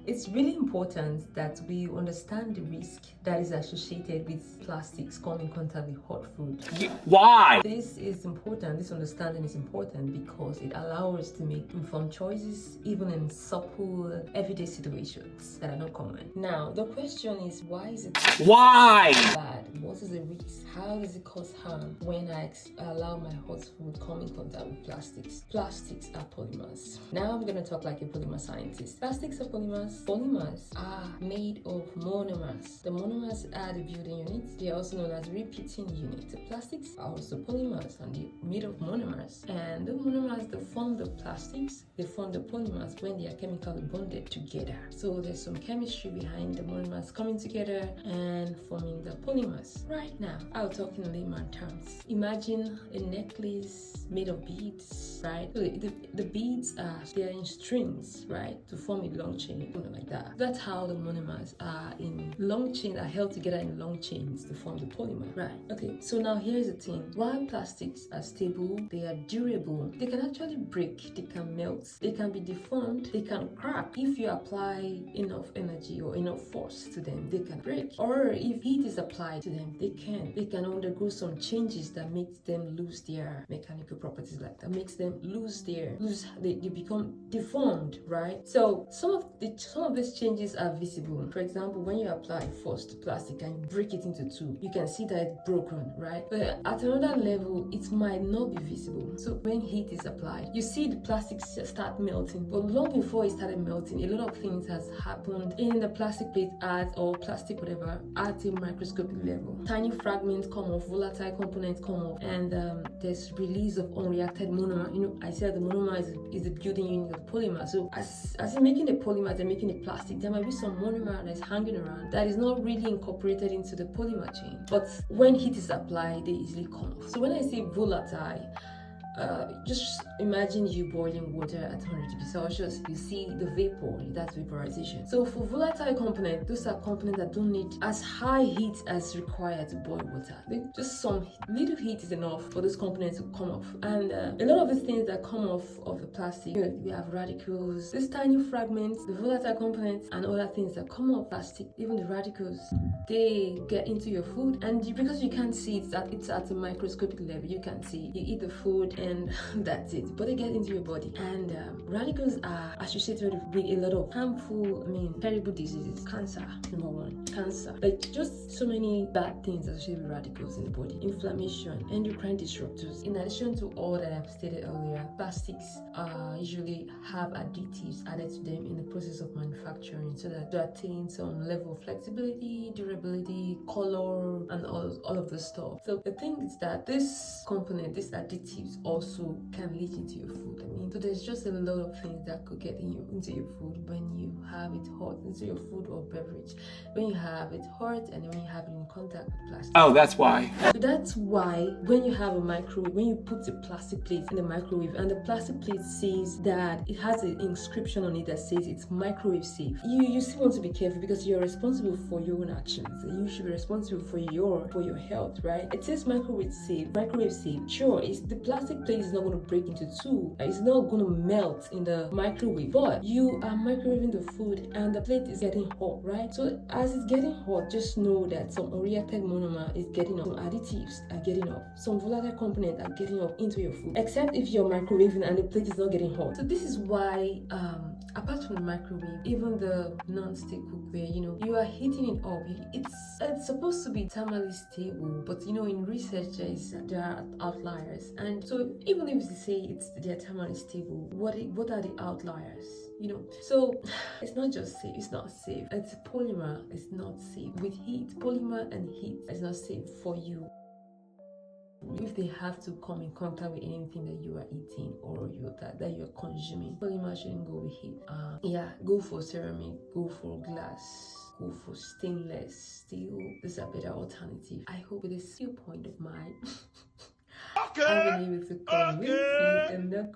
It's really important that we understand the risk that is associated with plastics coming in contact with hot food. Why? This is important, this understanding is important because it allows us to make informed choices even in subtle, everyday situations that are not common. Now, the question is, why is it bad? What is the risk? How does it cause harm when I allow my hot food come in contact with plastics? Plastics are polymers. Now I'm going to talk like a polymer scientist. Plastics are polymers. Polymers are made of monomers. The monomers are the building units. They are also known as repeating units. The plastics are also polymers and they're made of monomers. And the monomers that form the plastics, they form the polymers when they are chemically bonded together. So there's some chemistry behind the monomers coming together and forming the polymers. Right now, I'll talk in layman terms. Imagine a necklace made of beads, right? So the beads they're in strings, right, to form a long chain, something like that. That's how the monomers are in long chains, are held together in long chains to form the polymer, right? Okay, so now here's the thing. While plastics are stable, they are durable, they can actually break, they can melt, they can be deformed, they can crack. If you apply enough energy or enough force to them, they can break. Or if heat is applied to them, they can undergo some changes that makes them lose their mechanical properties, like that makes them they become deformed, right? So some of these changes are visible. For example, when you apply force to plastic and you break it into two, you can see that it's broken, right? But at another level, it might not be visible. So when heat is applied, you see the plastics start melting. But long before it started melting, a lot of things has happened in the plastic plate or plastic whatever at a microscopic level. Tiny fragments come off, volatile components come off, and there's release of unreacted monomer. I said the monomer is the building unit of polymer. So as in making the polymer, they're making the plastic, there might be some monomer that's hanging around that is not really incorporated into the polymer chain. But when heat is applied, they easily come off. So when I say volatile, just imagine you boiling water at 100 degrees Celsius. You see the vapor, that's vaporization. So for volatile components, those are components that don't need as high heat as required to boil water. Just some little heat is enough for those components to come off. And a lot of these things that come off of the plastic, we have radicals, these tiny fragments, the volatile components, and other things that come off plastic, even the radicals, they get into your food, and because you can't see it, it's at a microscopic level, you can see, you eat the food and that's it, but they get into your body. And radicals are associated with a lot of harmful, terrible diseases. Cancer, number one. Cancer, like just so many bad things associated with radicals in the body. Inflammation, endocrine disruptors. In addition to all that I've stated earlier, plastics usually have additives added to them in the process of manufacturing so that to attain some level of flexibility, durability, color, and all of the stuff. So the thing is that this component, these additives also can leach into your food. So there's just a lot of things that could get into your food when you have it hot, into your food or beverage. When you have it hot and when you have it in contact with plastic. Oh, that's why. So that's why when you have a microwave, when you put the plastic plate in the microwave and the plastic plate says that it has an inscription on it that says it's microwave safe, you still want to be careful because you're responsible for your own actions. You should be responsible for your health, right? It says microwave safe. Sure, the plastic plate is not going to break into two. It's not going to melt in the microwave, but you are microwaving the food and the plate is getting hot, right? So as it's getting hot, just know that some unreacted monomer is getting up, some additives are getting up, some volatile components are getting up into your food, except if you're microwaving and the plate is not getting hot. So this is why apart from the microwave, even the non-stick cookware, you are heating it up. It's supposed to be thermally stable, but in research there are outliers, and so even if they say they're thermally stable, what are the outliers? So it's not just safe, it's not safe. It's polymer, it's not safe. With heat, polymer and heat is not safe for you. If they have to come in contact with anything that you are eating or that you're consuming, polymer shouldn't go with heat. Go for ceramic, go for glass, go for stainless steel. These are better alternatives. I hope with this point of mine I've been able to convince you in the